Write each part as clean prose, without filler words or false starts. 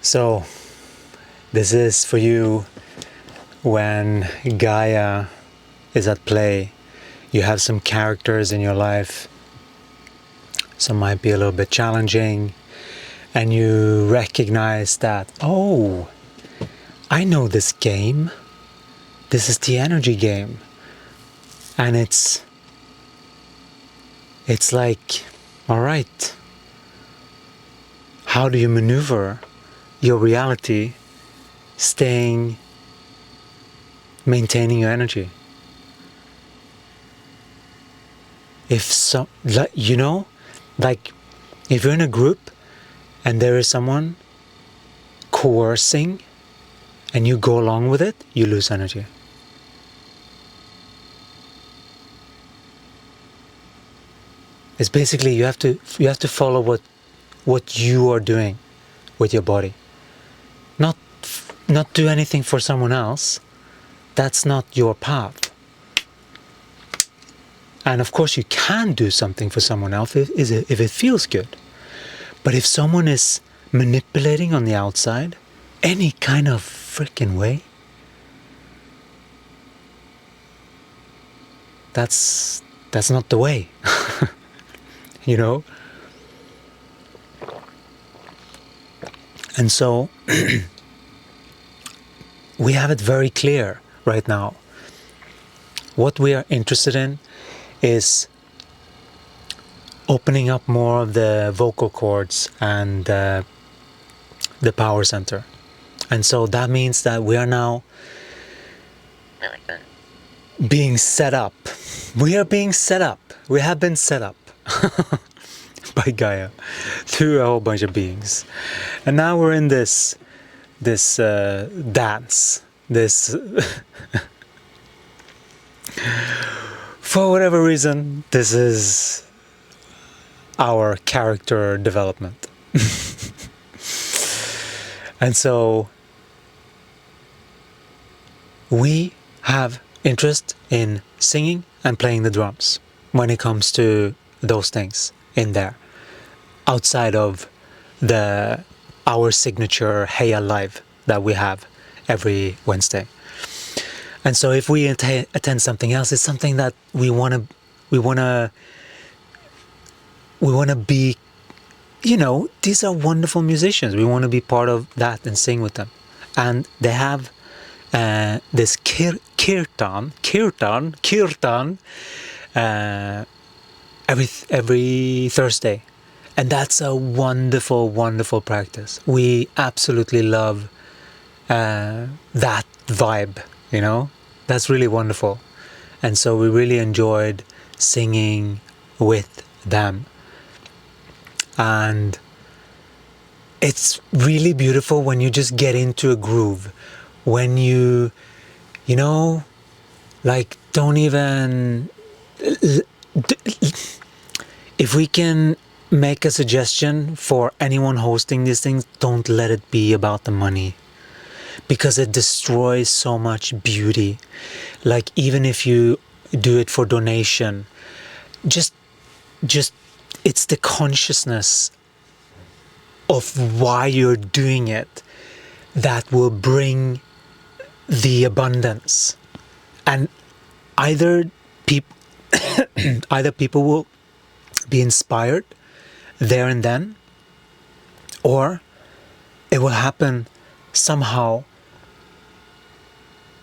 So this is for you when Gaia is at play. You have some characters in your life, some might be a little bit challenging, and you recognize that, oh, I know this game. This is the energy game. And it's like, all right, how do you maneuver your reality, maintaining your energy? If if you're in a group and there is someone coercing and you go along with it, you lose energy. It's basically you have to follow what you are doing with your body. Not do anything for someone else. That's not your path. And of course you can do something for someone else if it feels good. But if someone is manipulating on the outside, any kind of freaking way, that's not the way. You know? And so we have it very clear right now. What we are interested in is opening up more of the vocal cords and the power center. And so that means that we are now being set up. We are being set up. We have been set up by Gaia through a whole bunch of beings. And now we're in this dance, this for whatever reason, this is our character development. And so we have interest in singing and playing the drums when it comes to those things in there, outside of our signature Hey Alive that we have every Wednesday. And so if we attend something else, it's something that we want to be, these are wonderful musicians. We want to be part of that and sing with them. And they have this kirtan every Thursday. And that's a wonderful, wonderful practice. We absolutely love that vibe, That's really wonderful. And so we really enjoyed singing with them. And it's really beautiful when you just get into a groove. When you don't even... If we can make a suggestion for anyone hosting these things, don't let it be about the money. Because it destroys so much beauty. Like, even if you do it for donation, just it's the consciousness of why you're doing it that will bring the abundance. And either people will be inspired there and then, or it will happen somehow.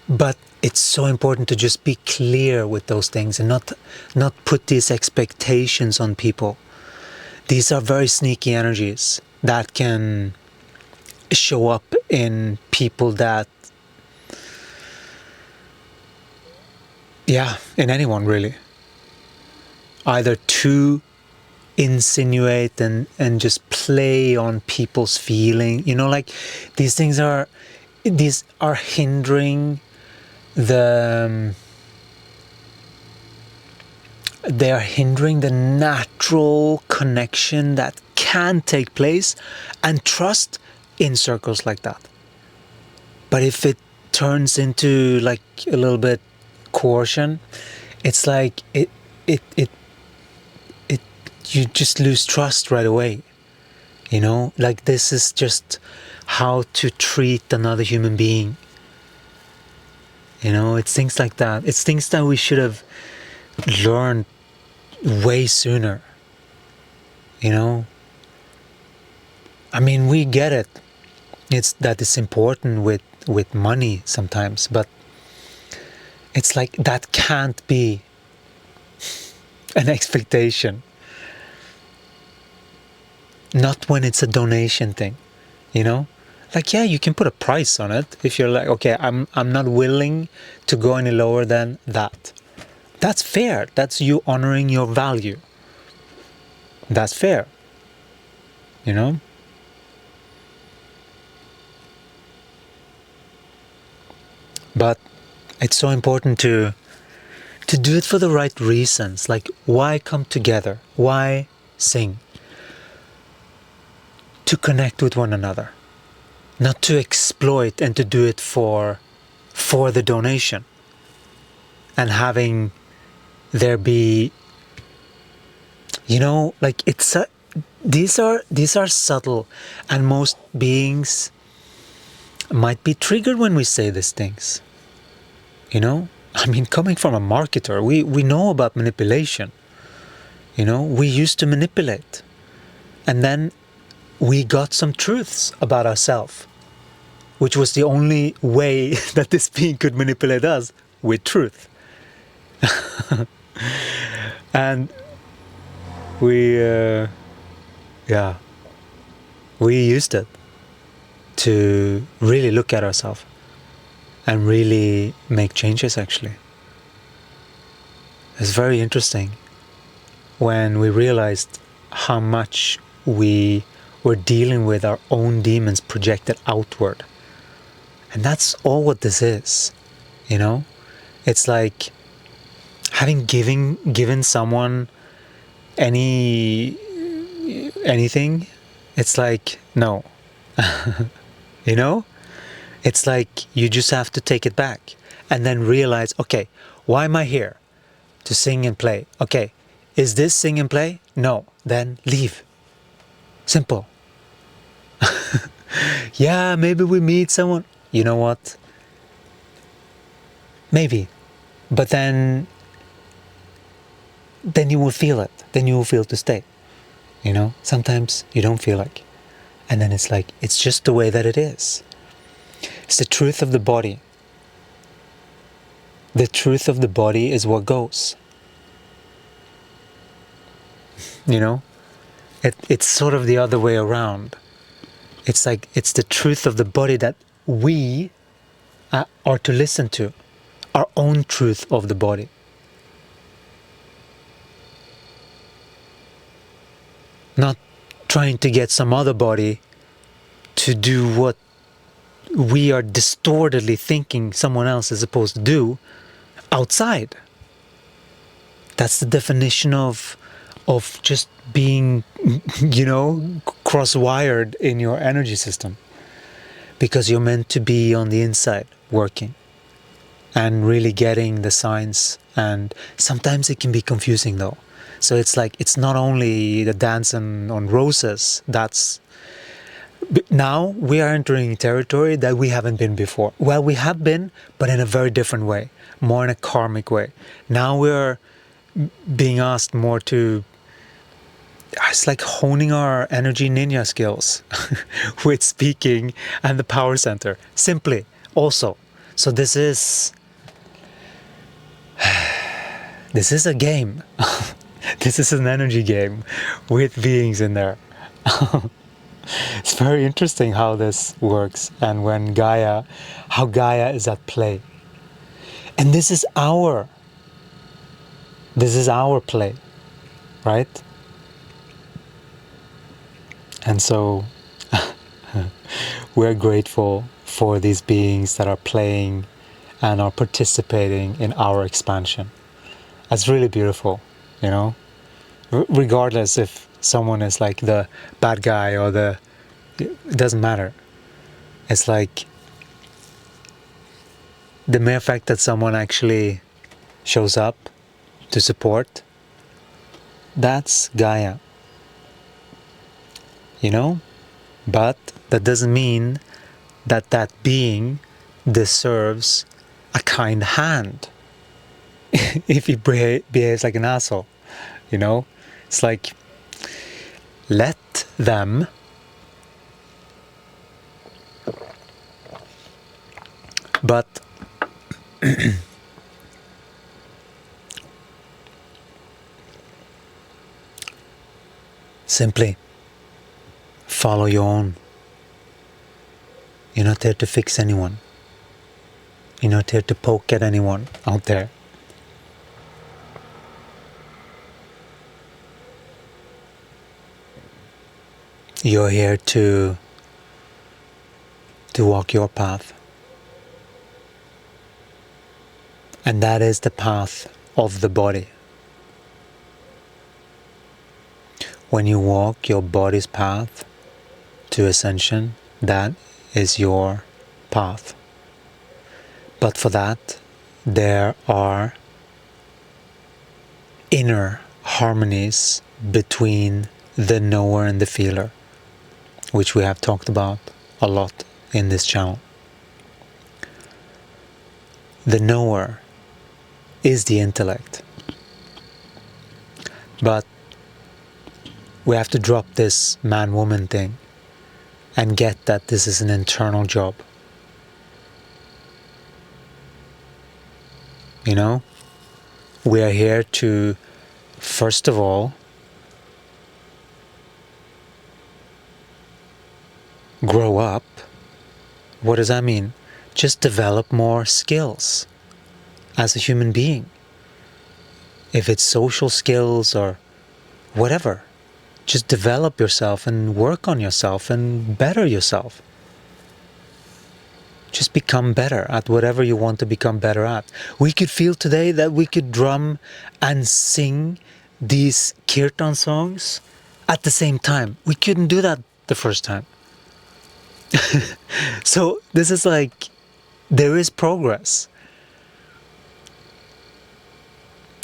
But it's so important to just be clear with those things and not put these expectations on people. These are very sneaky energies that can show up in people that, in anyone really. Either to insinuate and just play on people's feeling. These things are hindering the natural connection that can take place and trust in circles like that. But if it turns into like a little bit coercion, it's like you just lose trust right away. You know, like this is just how to treat another human being. You know, it's things like that. It's things that we should have learned way sooner. You know, I mean, we get it. It's that it's important with money sometimes, but it's like that can't be an expectation. Not when it's a donation thing, you know? Like, yeah, you can put a price on it if you're like, okay, I'm not willing to go any lower than that. That's fair. That's you honoring your value. That's fair. You know? But it's so important to do it for the right reasons. Like, why come together? Why sing? To connect with one another. Not to exploit and to do it for the donation. And having there be, you know, like these are subtle, and most beings might be triggered when we say these things. You know, I mean, coming from a marketer, we know about manipulation. You know, we used to manipulate, and then we got some truths about ourselves, which was the only way that this being could manipulate us, with truth. And we used it to really look at ourselves and really make changes. Actually, it's very interesting when we realized how much we were dealing with our own demons projected outward. And that's all what this is, you know? It's like having given someone anything. It's like, no. You know? It's like you just have to take it back and then realize, okay, why am I here? To sing and play. Okay, is this sing and play? No, then leave. Simple. Yeah, maybe we meet someone. You know what? Maybe. But then you will feel it. Then you will feel to stay. You know, sometimes you don't feel like. And then it's like, it's just the way that it is. It's the truth of the body. The truth of the body is what goes. You know? It's sort of the other way around. It's like, it's the truth of the body that we are to listen to. Our own truth of the body. Not trying to get some other body to do what we are distortedly thinking someone else is supposed to do outside. That's the definition of just being, you know, cross-wired in your energy system. Because you're meant to be on the inside, working. And really getting the signs. And sometimes it can be confusing though. So it's like, it's not only the dancing on roses. Now we are entering territory that we haven't been before. Well, we have been, but in a very different way. More in a karmic way. Now we're being asked more to, it's like honing our energy ninja skills with speaking and the power center. Simply, also. So this is a game. This is an energy game with beings in there. It's very interesting how this works, and how Gaia is at play. And this is our play, right? And so we're grateful for these beings that are playing and are participating in our expansion. That's really beautiful, you know? Regardless if someone is like the bad guy or it doesn't matter. It's like the mere fact that someone actually shows up to support, that's Gaia. you know? But that doesn't mean that that being deserves a kind hand if he behaves like an asshole, you know? It's like, let them but simply follow your own. You're not there to fix anyone. You're not here to poke at anyone out there. You're here to walk your path. And that is the path of the body. When you walk your body's path to ascension, that is your path. But for that, there are inner harmonies between the knower and the feeler, which we have talked about a lot in this channel. The knower is the intellect, but we have to drop this man-woman thing and get that this is an internal job. You know, we are here to, first of all, grow up. What does that mean? Just develop more skills as a human being. If it's social skills or whatever, just develop yourself and work on yourself and better yourself. Just become better at whatever you want to become better at. We could feel today that we could drum and sing these kirtan songs at the same time. We couldn't do that the first time. So this is like, there is progress.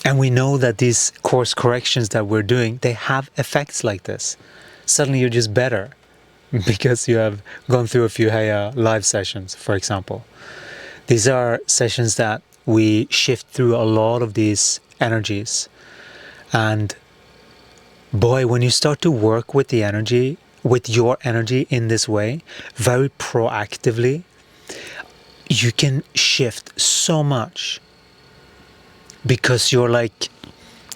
And we know that these course corrections that we're doing, they have effects like this. Suddenly you're just better because you have gone through a few live sessions, for example. These are sessions that we shift through a lot of these energies. And boy, when you start to work with the energy, with your energy in this way, very proactively, you can shift so much. Because you're like,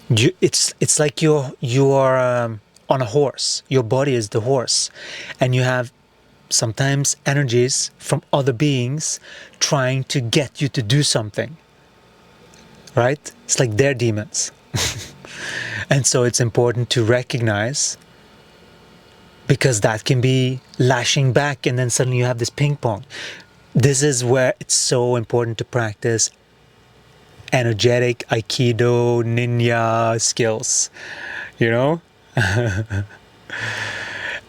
it's like you are on a horse. Your body is the horse, and you have sometimes energies from other beings trying to get you to do something. Right? It's like their demons. And so it's important to recognize, because that can be lashing back, and then suddenly you have this ping pong. This is where it's so important to practice energetic aikido ninja skills, you know.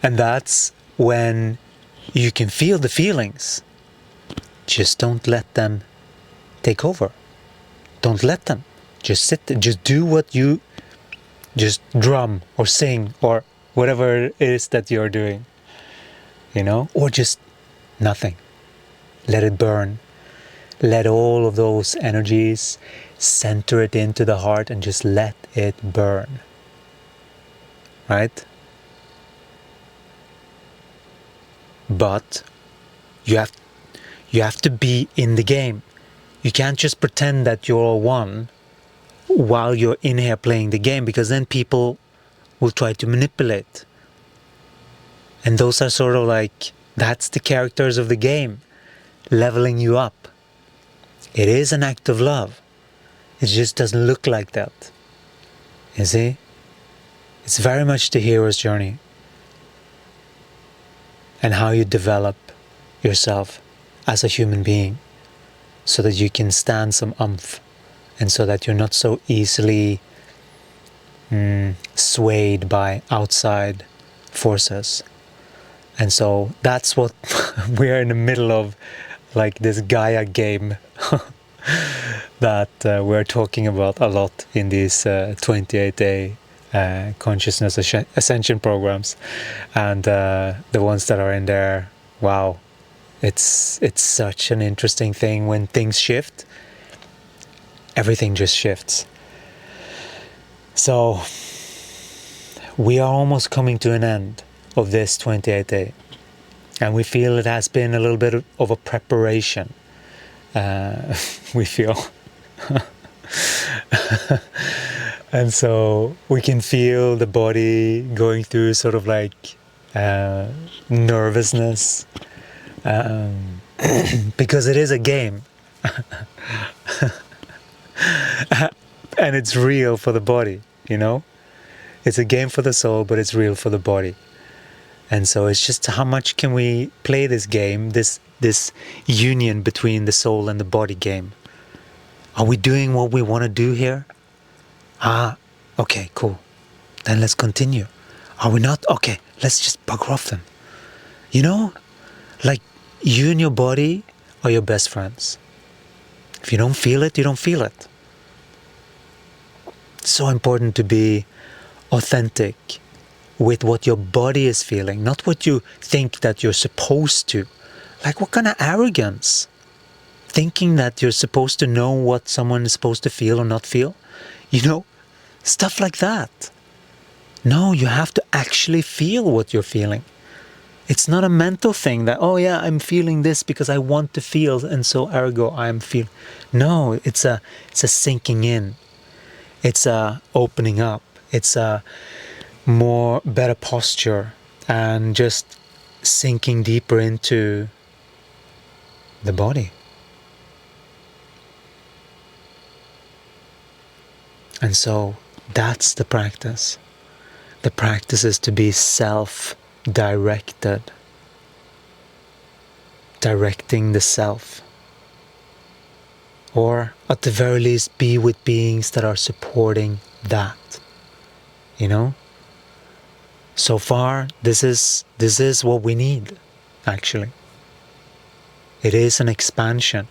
And that's when you can feel the feelings. Just don't let them take over. Don't let them. Just sit there. Just do what you, just drum or sing or whatever it is that you're doing, you know, or just nothing. Let it burn. Let all of those energies center it into the heart and just let it burn. Right? But you have to be in the game. You can't just pretend that you're all one while you're in here playing the game, because then people will try to manipulate. And those are sort of like, that's the characters of the game, leveling you up. It is an act of love. It just doesn't look like that. You see? It's very much the hero's journey. And how you develop yourself as a human being, so that you can stand some umph, and so that you're not so easily swayed by outside forces. And so that's what we're in the middle of, like this Gaia game that we're talking about a lot in these 28-day consciousness ascension programs, and the ones that are in there, wow, it's such an interesting thing. When things shift, everything just shifts. So we are almost coming to an end of this 28th day, and we feel it has been a little bit of a preparation. We feel and so we can feel the body going through sort of like nervousness, because it is a game. And it's real for the body, you know? It's a game for the soul, but it's real for the body. And so it's just how much can we play this game, this union between the soul and the body game. Are we doing what we want to do here? Okay, cool. Then let's continue. Are we not? Okay, let's just bugger off them. You know? Like, you and your body are your best friends. If you don't feel it, you don't feel it. It's so important to be authentic with what your body is feeling, not what you think that you're supposed to. Like, what kind of arrogance? Thinking that you're supposed to know what someone is supposed to feel or not feel. You know, stuff like that. No, you have to actually feel what you're feeling. It's not a mental thing that, oh yeah, I'm feeling this because I want to feel, and so ergo I'm feeling. No, it's a sinking in. It's a opening up. It's a more better posture and just sinking deeper into the body. And so that's the practice. The practice is to be self-directed. Directing the self. Or at the very least be with beings that are supporting that. You know? So far, this is what we need, actually. It is an expansion.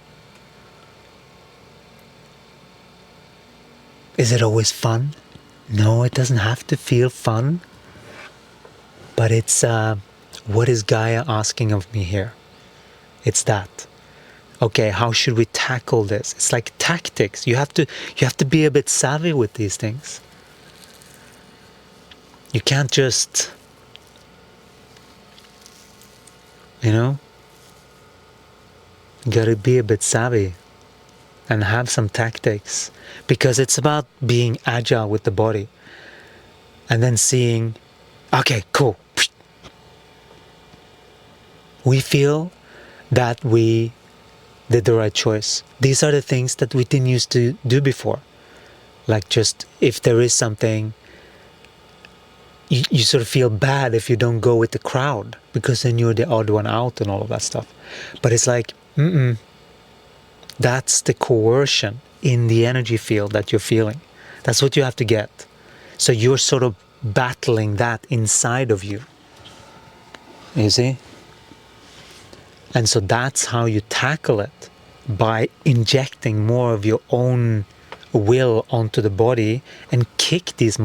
Is it always fun? No, it doesn't have to feel fun. But it's, what is Gaia asking of me here? It's that. Okay, how should we tackle this? It's like tactics. You have to be a bit savvy with these things. You can't just, you know, you gotta be a bit savvy and have some tactics, because it's about being agile with the body and then seeing, okay, cool. We feel that we did the right choice. These are the things that we didn't used to do before. Like, just if there is something, you sort of feel bad if you don't go with the crowd, because then you're the odd one out and all of that stuff. But it's like, that's the coercion in the energy field that you're feeling. That's what you have to get. So you're sort of battling that inside of you. You see? And so that's how you tackle it, by injecting more of your own will onto the body and kick these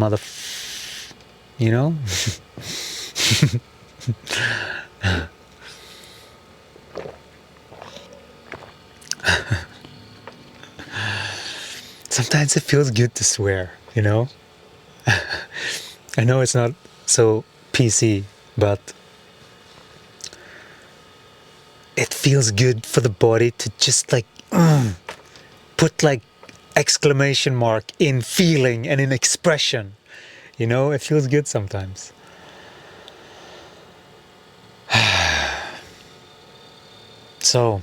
you know? Sometimes it feels good to swear, you know? I know it's not so PC, but it feels good for the body to just like put like exclamation mark in feeling and in expression. You know, it feels good sometimes. So,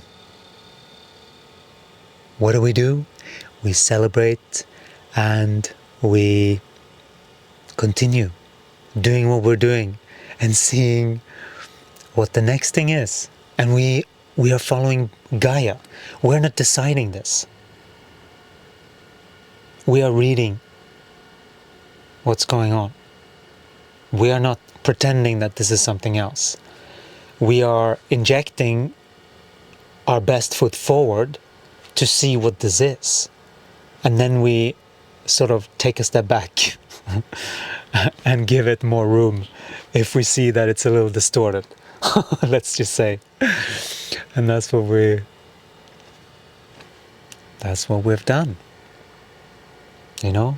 what do? We celebrate and we continue doing what we're doing and seeing what the next thing is. And we are following Gaia. We're not deciding this. We are reading what's going on. We are not pretending that this is something else. We are injecting our best foot forward to see what this is. And then we sort of take a step back and give it more room if we see that it's a little distorted. Let's just say. And that's what we've done. You know?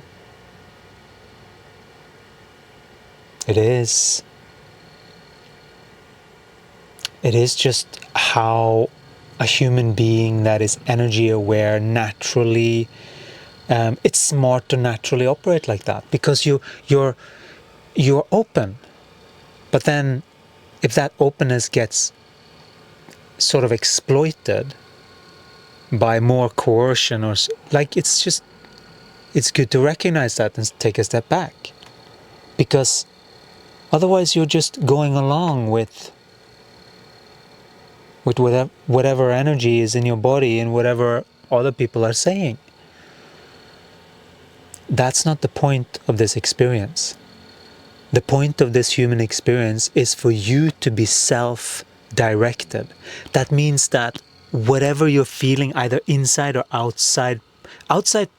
It is just how a human being that is energy aware naturally, it's smart to naturally operate like that, because you're open. But then if that openness gets sort of exploited by more coercion, or like, it's good to recognize that and take a step back, because otherwise you're just going along with whatever energy is in your body and whatever other people are saying. That's not the point of this experience. The point of this human experience is for you to be self-directed. That means that whatever you're feeling, either inside or outside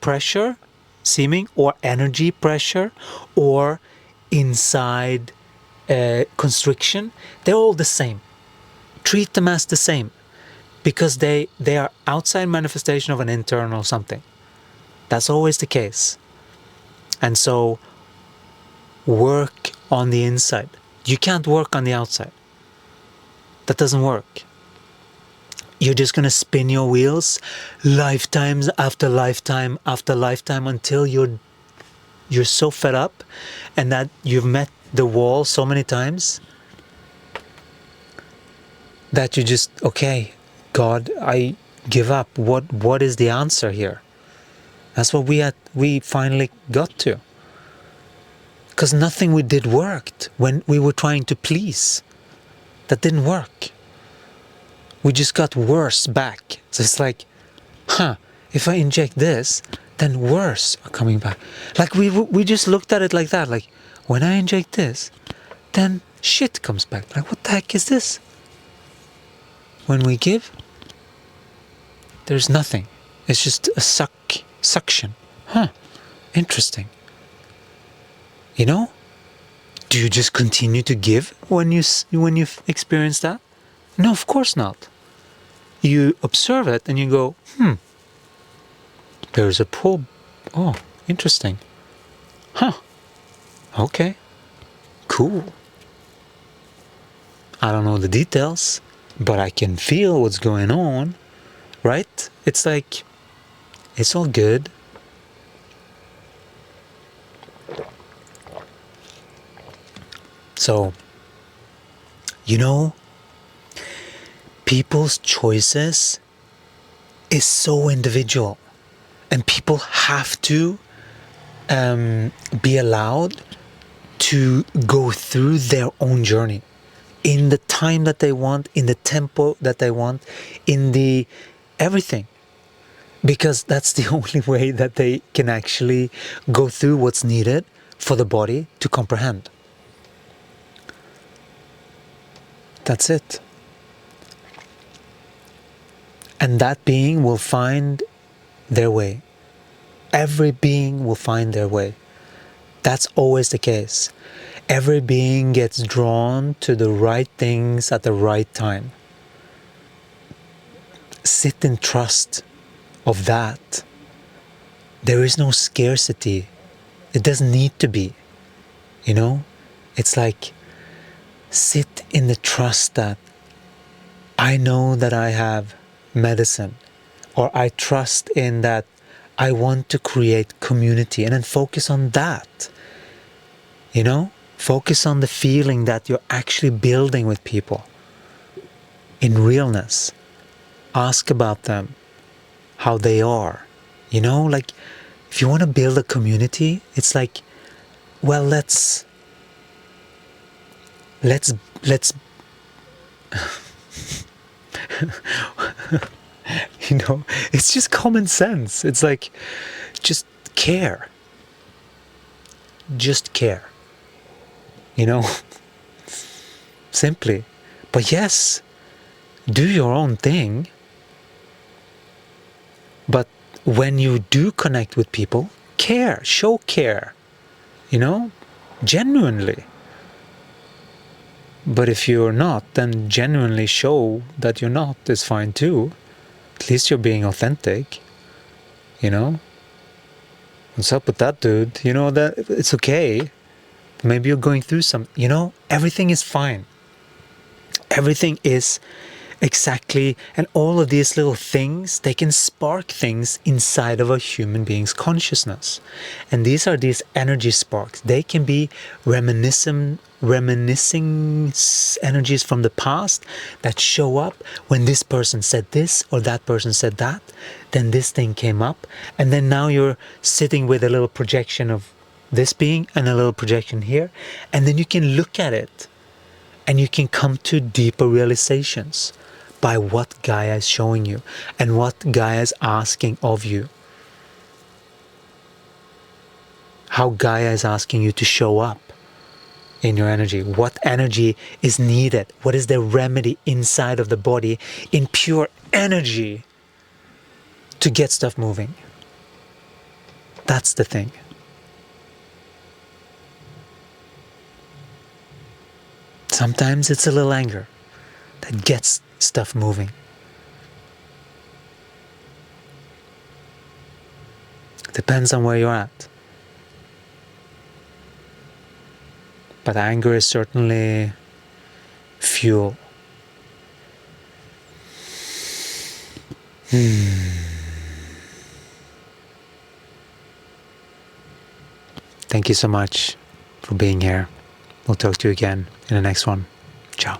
pressure, seeming, or energy pressure, or inside constriction, they're all the same. Treat them as the same, because they are outside manifestation of an internal something. That's always the case. And so work on the inside. You can't work on the outside. That doesn't work. You're just going to spin your wheels lifetimes after lifetime after lifetime until you're so fed up, and that you've met the wall so many times that you just, okay, God, I give up. What is the answer here? That's what we finally got to. Because nothing we did worked when we were trying to please. That didn't work. We just got worse back. So it's like, if I inject this, then worse are coming back. Like we just looked at it like that. Like, when I inject this, then shit comes back. Like, what the heck is this? When we give, there's nothing. It's just a suction. Interesting. You know? Do you just continue to give when you've experienced that? No, of course not. You observe it and you go, there's a pull. Oh, interesting. Okay. Cool. I don't know the details, but I can feel what's going on, right? It's like, it's all good. So, you know, people's choices is so individual, and people have to be allowed to go through their own journey in the time that they want, in the tempo that they want, in the everything, because that's the only way that they can actually go through what's needed for the body to comprehend. That's it. And that being will find their way. Every being will find their way. That's always the case. Every being gets drawn to the right things at the right time. Sit in trust of that. There is no scarcity. It doesn't need to be. You know? It's like, sit in the trust that I know that I have medicine, or I trust in that I want to create community, and then focus on that. You know? Focus on the feeling that you're actually building with people in realness. Ask about them, how they are. You know, like, if you want to build a community, it's like, well, let's you know, it's just common sense. It's like, just care. Just care. You know, simply. But yes, do your own thing. But when you do connect with people, care, show care. genuinely. But if you're not, then genuinely show that you're not is fine too. At least you're being authentic, What's up with that, dude? That it's okay. Maybe you're going through everything is fine. Everything is exactly, and all of these little things, they can spark things inside of a human being's consciousness. And these are these energy sparks. They can be reminiscing energies from the past that show up when this person said this or that person said that. Then this thing came up, and then now you're sitting with a little projection of this being and a little projection here, and then you can look at it and you can come to deeper realizations by what Gaia is showing you and what Gaia is asking of you. How Gaia is asking you to show up in your energy. What energy is needed? What is the remedy inside of the body in pure energy to get stuff moving? That's the thing. Sometimes it's a little anger that gets stuff moving. Depends on where you're at. But anger is certainly fuel. Thank you so much for being here. We'll talk to you again in the next one. Ciao.